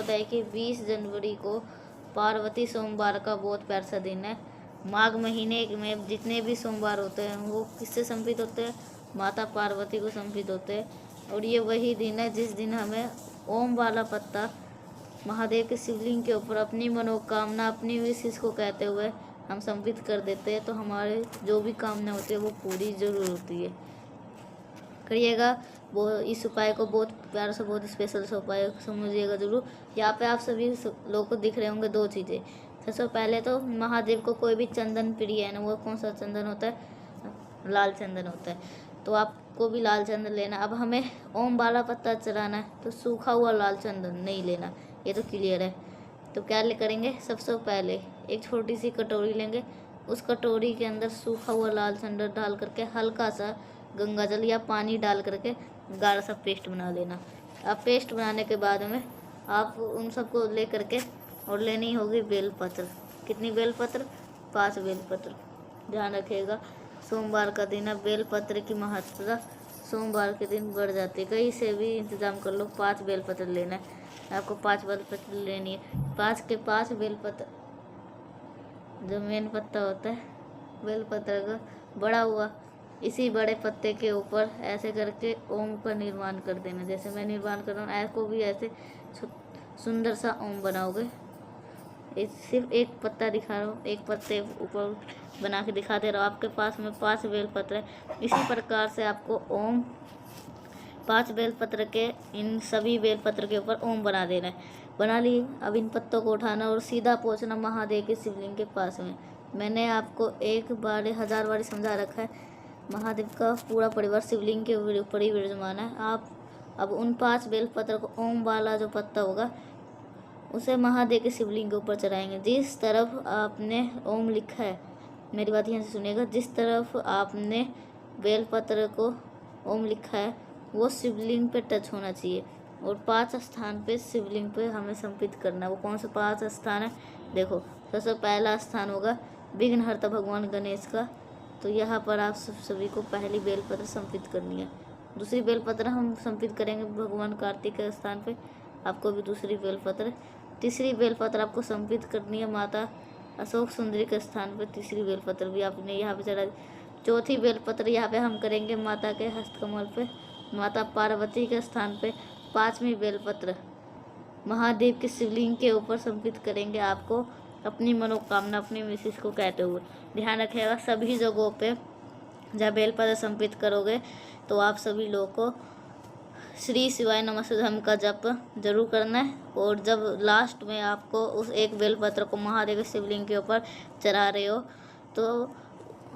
होता है कि 20 जनवरी को पार्वती सोमवार का बहुत प्यारा सा दिन है। माघ महीने में जितने भी सोमवार होते हैं वो किससे समर्पित होते हैं? माता पार्वती को समर्पित होते हैं। और ये वही दिन है जिस दिन हमें ओम वाला पत्ता महादेव के शिवलिंग के ऊपर अपनी मनोकामना, अपनी विशेष को कहते हुए हम समर्पित कर देते हैं, तो हमारे जो भी कामना होती है वो पूरी जरूर होती है। करिएगा वो इस उपाय को, बहुत प्यार से, बहुत स्पेशल सा उपाय समझिएगा जरूर। यहाँ पे आप सभी लोगों को दिख रहे होंगे दो चीज़ें। सबसे पहले तो महादेव को कोई भी चंदन प्रिय है ना, वो कौन सा चंदन होता है? लाल चंदन होता है, तो आपको भी लाल चंदन लेना। अब हमें ओम वाला पत्ता चढ़ाना है तो सूखा हुआ लाल चंदन नहीं लेना, ये तो क्लियर है। तो क्या करेंगे? सबसे पहले एक छोटी सी कटोरी लेंगे, उस कटोरी के अंदर सूखा हुआ लाल चंदन डाल करके हल्का सा गंगा जल या पानी डाल करके गाढ़ा सा पेस्ट बना लेना। अब पेस्ट बनाने के बाद में आप उन सबको ले करके और लेनी होगी बेलपत्र। कितनी बेलपत्र? 5 बेलपत्र। ध्यान रखिएगा सोमवार का दिन है, बेलपत्र की महत्ता सोमवार के दिन बढ़ जाती है। कहीं से भी इंतजाम कर लो, 5 बेलपत्र लेना है आपको। 5 बेलपत्र लेनी है। 5 के 5 बेलपत्र, जो मेन पत्ता होता है बेलपत्र का बड़ा हुआ, इसी बड़े पत्ते के ऊपर ऐसे करके ओम का निर्माण कर देना। जैसे मैं निर्माण कर रहा हूँ, ऐसे को भी ऐसे सुंदर सा ओम बनाओगे। सिर्फ एक पत्ता दिखा रहा हूँ, एक पत्ते ऊपर बना के दिखा दे रहा हूँ। आपके पास में 5 बेलपत्र है, इसी प्रकार से आपको ओम 5 बेलपत्र के, इन सभी बेलपत्र के ऊपर ओम बना देना है। बना लिए, अब इन पत्तों को उठाना और सीधा पहुँचना महादेव के शिवलिंग के पास में। मैंने आपको 1 बार 1000 बार समझा रखा है, महादेव का पूरा परिवार शिवलिंग के ऊपर ही विराजमान है। आप अब उन 5 बेलपत्र को, ओम वाला जो पत्ता होगा उसे महादेव के शिवलिंग के ऊपर चढ़ाएंगे। जिस तरफ आपने ओम लिखा है, मेरी बात यहाँ से सुनिएगा, जिस तरफ आपने बेलपत्र को ओम लिखा है वो शिवलिंग पे टच होना चाहिए। और 5 स्थान पे शिवलिंग पे हमें समर्पित करना है। वो कौन से 5 स्थान है? देखो, सबसे पहला स्थान होगा विघ्नहर्ता भगवान गणेश का, तो यहाँ पर आप सभी को पहली बेलपत्र समर्पित करनी है। दूसरी बेलपत्र हम समर्पित करेंगे भगवान कार्तिक के स्थान पे, आपको भी दूसरी बेलपत्र। तीसरी बेलपत्र आपको समर्पित करनी है माता अशोक सुंदरी के स्थान पर, तीसरी बेलपत्र भी आपने यहाँ पे चढ़ा दी। चौथी बेलपत्र यहाँ पे हम करेंगे माता के हस्तकमल पे, माता पार्वती के स्थान पे। 5वीं बेलपत्र महादेव के शिवलिंग के ऊपर समर्पित करेंगे आपको अपनी मनोकामना, अपनी विशेष को कहते हुए। ध्यान रखिएगा सभी जगहों पे जब बेलपत्र समर्पित करोगे तो आप सभी लोगों को श्री शिवाय नमस्तुभ्यम का जप जरूर करना है। और जब लास्ट में आपको उस एक बेलपत्र को महादेव के शिवलिंग के ऊपर चढ़ा रहे हो तो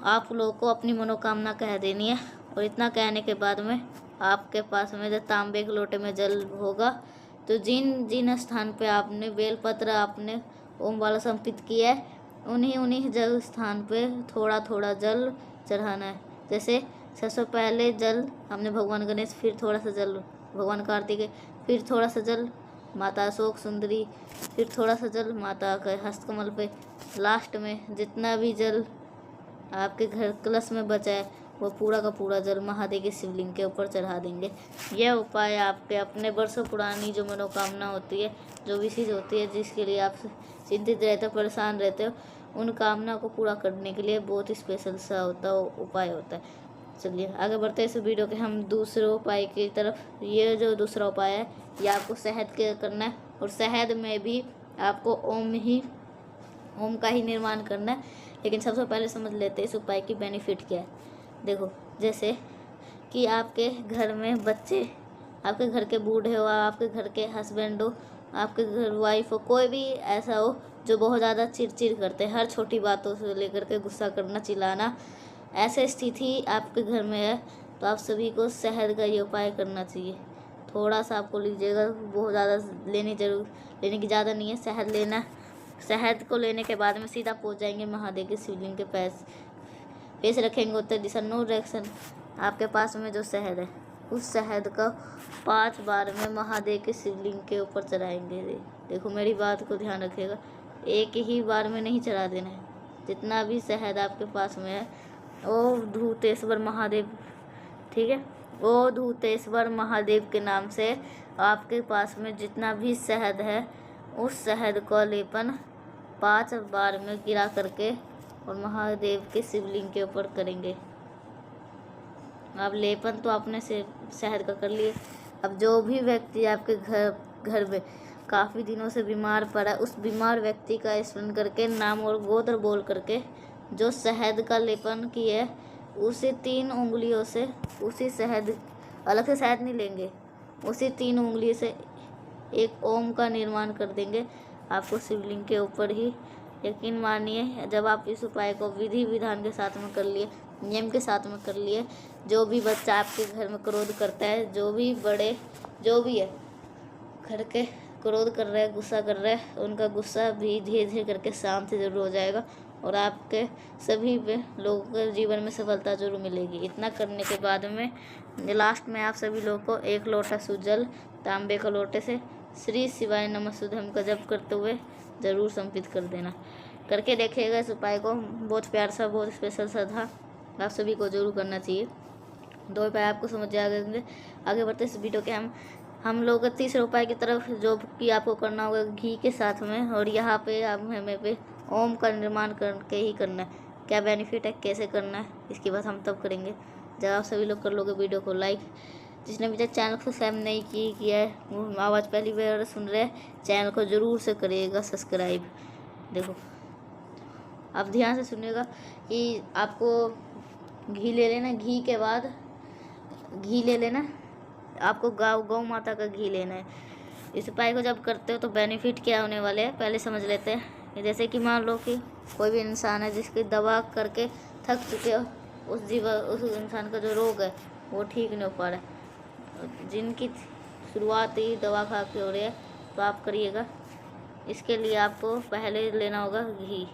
आप लोगों को अपनी मनोकामना कह देनी है। और इतना कहने के बाद में आपके पास में जब तांबे के लोटे में जल होगा, तो जिन जिन स्थान पे आपने बेलपत्र आपने ओम वाला समर्पित किया है, उन्हीं जल स्थान पे थोड़ा थोड़ा जल चढ़ाना है। जैसे सबसे पहले जल हमने भगवान गणेश, फिर थोड़ा सा जल भगवान कार्तिक, फिर थोड़ा सा जल माता अशोक सुंदरी, फिर थोड़ा सा जल माता के हस्तकमल पे। लास्ट में जितना भी जल आपके घर कलश में बचा है वो पूरा का पूरा जल महादेव के शिवलिंग के ऊपर चढ़ा देंगे। यह उपाय आपके अपने वर्षों पुरानी जो मनोकामना होती है, जो विशेष होती है, जिसके लिए आप चिंतित रहते हो, परेशान रहते हो, उन कामना को पूरा करने के लिए बहुत ही स्पेशल सा उपाय होता है। चलिए आगे बढ़ते हैं इस वीडियो के हम दूसरे उपाय की तरफ। ये जो दूसरा उपाय है ये आपको शहद के करना है, और शहद में भी आपको ओम का ही निर्माण करना है। लेकिन सबसे पहले समझ लेते हैं इस उपाय की बेनिफिट क्या है। देखो, जैसे कि आपके घर में बच्चे, आपके घर के बूढ़े हो, आपके घर के हस्बैंड हो, आपके घर वाइफ हो, कोई भी ऐसा हो जो बहुत ज़्यादा चिड़चिड़ करते हैं, हर छोटी बातों से लेकर के गुस्सा करना, चिल्लाना, ऐसे स्थिति आपके घर में है, तो आप सभी को शहद का ये उपाय करना चाहिए। थोड़ा सा आपको लीजिएगा, बहुत ज़्यादा लेने की ज़्यादा नहीं है। शहद लेना, शहद को लेने के बाद में सीधा पहुंच जाएंगे महादेव के शिवलिंग के फेस रखेंगे उत्तर दिशा, नो डायरेक्शन। आपके पास में जो शहद है उस शहद का 5 बार में महादेव के शिवलिंग के ऊपर चढ़ाएंगे। देखो मेरी बात को ध्यान रखिएगा, एक ही बार में नहीं चढ़ा देना है। जितना भी शहद आपके पास में है, ओ धूतेश्वर महादेव, ठीक है, ओ धूतेश्वर महादेव के नाम से आपके पास में जितना भी शहद है उस शहद का लेपन 5 बार में गिरा करके और महादेव के शिवलिंग के ऊपर करेंगे। अब लेपन तो आपने से शहद का कर लिए। अब जो भी व्यक्ति आपके घर में काफ़ी दिनों से बीमार पड़ा है, उस बीमार व्यक्ति का स्मरण करके नाम और गोत्र बोल करके जो शहद का लेपन किया है उसी 3 उंगलियों से उसी शहद, अलग से शहद नहीं लेंगे, उसी 3 उंगली से एक ओम का निर्माण कर देंगे आपको शिवलिंग के ऊपर ही। यकीन मानिए, जब आप इस उपाय को विधि विधान के साथ में कर लिए, नियम के साथ में कर लिए, जो भी बच्चा आपके घर में क्रोध करता है, जो भी बड़े जो भी है घर के क्रोध कर रहे हैं, गुस्सा कर रहे हैं, उनका गुस्सा भी धीरे धीरे करके शांत जरूर हो जाएगा और आपके सभी लोगों के जीवन में सफलता जरूर मिलेगी। इतना करने के बाद में लास्ट में आप सभी लोगों को 1 लोटा शुद्ध जल तांबे का लोटे से श्री शिवाय नमः शुद्धम का जप करते हुए ज़रूर समर्पित कर देना। करके देखिएगा इस उपाय को, बहुत प्यार सा, बहुत स्पेशल सा था, आप सभी को जरूर करना चाहिए। 2 उपाय आपको समझ आ गए। आगे बढ़ते इस वीडियो के हम लोग तीसरे उपाय की तरफ, जो कि आपको करना होगा घी के साथ में। और यहाँ पे आप हमें पे ओम का निर्माण करके ही करना है। क्या बेनिफिट है, कैसे करना है, इसकी बात हम तब करेंगे जब आप सभी लोग कर लोगे वीडियो को लाइक। जिसने भी चैनल को सब्सक्राइब नहीं किया है, वो आवाज़ पहली बार सुन रहे हैं, चैनल को ज़रूर से करिएगा सब्सक्राइब। देखो आप ध्यान से सुनिएगा कि आपको घी ले लेना, घी के बाद घी ले लेना, आपको गौ माता का घी लेना है। इस उपाय को जब करते हो तो बेनिफिट क्या होने वाले हैं पहले समझ लेते हैं। जैसे कि मान लो कि कोई भी इंसान है जिसकी दवा करके थक चुके हो, उस इंसान का जो रोग है वो ठीक नहीं हो पा रहा है, जिनकी शुरुआत ही दवा खा के हो रही है, तो आप करिएगा। इसके लिए आपको पहले लेना होगा घी।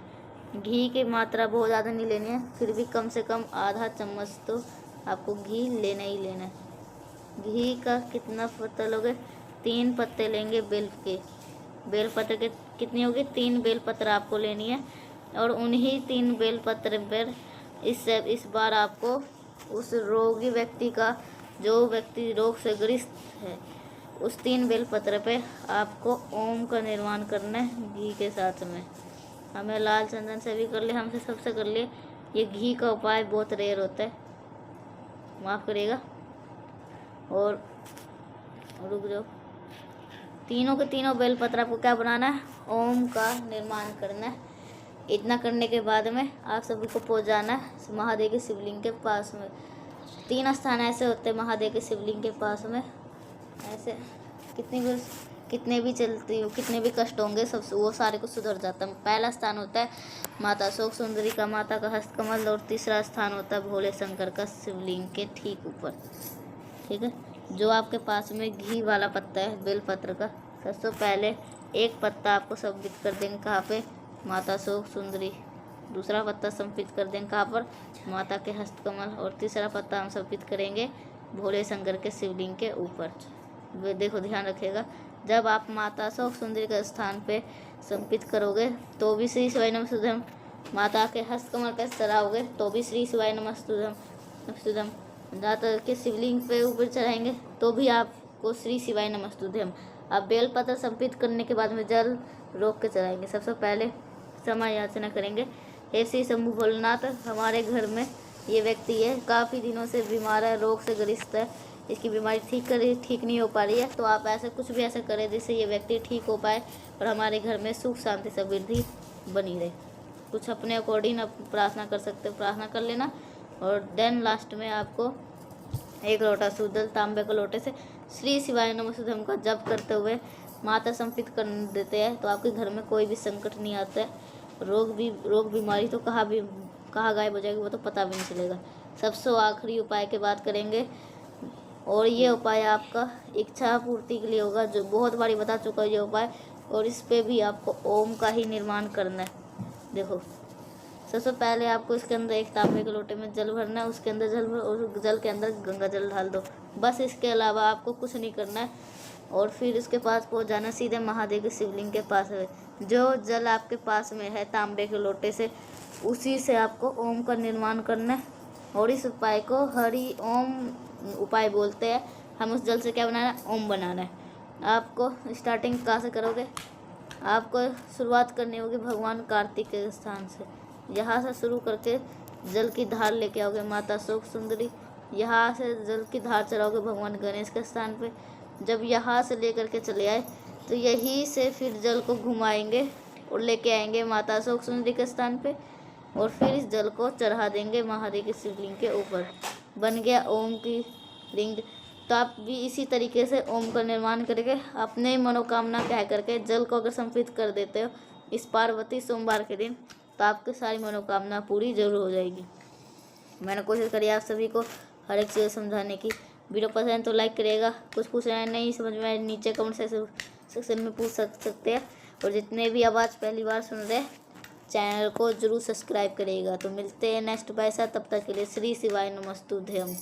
घी की मात्रा बहुत ज़्यादा नहीं लेनी है, फिर भी कम से कम आधा चम्मच तो आपको घी लेना ही लेना है। घी का कितना पत्ता लोगे? 3 पत्ते लेंगे बेल के। बेलपत्र के कितनी होगी? 3 बेलपत्र आपको लेनी है और उन्हीं 3 बेलपत्र पर इस बार आपको उस रोगी व्यक्ति का, जो व्यक्ति रोग से ग्रस्त है, उस 3 बेलपत्र पे आपको ओम का निर्माण करना है घी के साथ में। हमें लाल चंदन से भी कर लिए, हमसे सबसे कर लिए। ये घी का उपाय बहुत रेयर होता है, माफ़ करिएगा। और रुक जाओ, तीनों के तीनों बेलपत्र आपको क्या बनाना है? ओम का निर्माण करना है। इतना करने के बाद में आप सभी को पहुंच जाना है महादेव के शिवलिंग के पास में। 3 स्थान ऐसे होते हैं महादेव के शिवलिंग के पास में, ऐसे कितने भी चलती हो, कितने भी कष्ट होंगे, सब वो सारे को सुधर जाता है। पहला स्थान होता है माता अशोक सुंदरी का, माता का हस्तकमल, और तीसरा स्थान होता है भोले शंकर का शिवलिंग के ठीक ऊपर। ठीक है, जो आपके पास में घी वाला पत्ता है बेलपत्र का, सबसे पहले 1 पत्ता आपको समर्पित कर देंगे कहाँ पे? माता अशोक सुंदरी। दूसरा पत्ता समर्पित कर देंगे कहाँ पर? माता के हस्तकमल। और तीसरा पत्ता हम समर्पित करेंगे भोले शंकर के शिवलिंग के ऊपर। वे देखो, ध्यान रखिएगा, जब आप माता अशोक सुंदरी के स्थान पे समर्पित करोगे तो भी श्री शिवाय नमस्तुभ्यम, माता के हस्तकमल पे चढ़ाओगे तो भी श्री शिवाय नमस्तुभ्यम, माता के शिवलिंग पे ऊपर चढ़ाएंगे तो भी आपको श्री शिवाय नमस्तुभ्यम। अब बेलपत्र समर्पित करने के बाद में जल रोक के चढ़ाएंगे। सबसे पहले समय याचना करेंगे, हे श्री शंभु भोलेनाथ, हमारे घर में ये व्यक्ति है, काफ़ी दिनों से बीमार है, रोग से ग्रस्त है, इसकी बीमारी ठीक नहीं हो पा रही है, तो आप ऐसे कुछ भी ऐसा करें जिससे ये व्यक्ति ठीक हो पाए और हमारे घर में सुख शांति समृद्धि बनी रहे। कुछ अपने अकॉर्डिंग आप प्रार्थना कर सकते हो, प्रार्थना कर लेना। और देन लास्ट में आपको 1 लोटा शुद्ध जल तांबे के लोटे से श्री शिवाय नमस्तुभ्यम का जप करते हुए माता समर्पित कर देते हैं, तो आपके घर में कोई भी संकट नहीं आता है। रोग बीमारी तो कहाँ गायब हो जाएगी वो तो पता भी नहीं चलेगा। सबसे आखिरी उपाय की बात करेंगे, और ये उपाय आपका इच्छा पूर्ति के लिए होगा, जो बहुत बारी बता चुका है ये उपाय, और इस पे भी आपको ओम का ही निर्माण करना है। देखो, सबसे पहले आपको इसके अंदर 1 तांबे के लोटे में जल भरना है, उसके अंदर जल भर और जल के अंदर गंगा जल डाल दो, बस। इसके अलावा आपको कुछ नहीं करना है। और फिर उसके पास पहुंच जाना सीधे महादेव के शिवलिंग के पास है। जो जल आपके पास में है तांबे के लोटे से, उसी से आपको ओम का निर्माण करना है। और इस उपाय को हरि ओम उपाय बोलते हैं। हम उस जल से क्या बनाना है? ओम बनाना है। आपको स्टार्टिंग कहाँ से करोगे? आपको शुरुआत करनी होगी भगवान कार्तिक के स्थान से। यहाँ से शुरू करके जल की धार लेके आओगे माता शोक सुंदरी। यहाँ से जल की धार चढ़ाओगे भगवान गणेश के स्थान पे। जब यहाँ से लेकर के चले आए तो यहीं से फिर जल को घुमाएंगे और लेके आएंगे माता शोक सुंदरी के स्थान पे, और फिर इस जल को चढ़ा देंगे महादेव के शिवलिंग के ऊपर। बन गया ओम की लिंग। तो आप भी इसी तरीके से ओम का निर्माण करके अपने मनोकामना कह करके जल को अगर समर्पित कर देते हो इस पार्वती सोमवार के दिन, तो आपकी सारी मनोकामना पूरी जरूर हो जाएगी। मैंने कोशिश करी आप सभी को हर एक चीज़ समझाने की। वीडियो पसंद है तो लाइक करिएगा। कुछ पूछना है नहीं समझ में आए नीचे कमेंट सेक्शन में पूछ सकते हैं। और जितने भी आवाज़ पहली बार सुन रहे हैं चैनल को जरूर सब्सक्राइब करिएगा। तो मिलते हैं नेक्स्ट पैसा, तब तक के लिए श्री शिवाय नमस्तुभ्यम।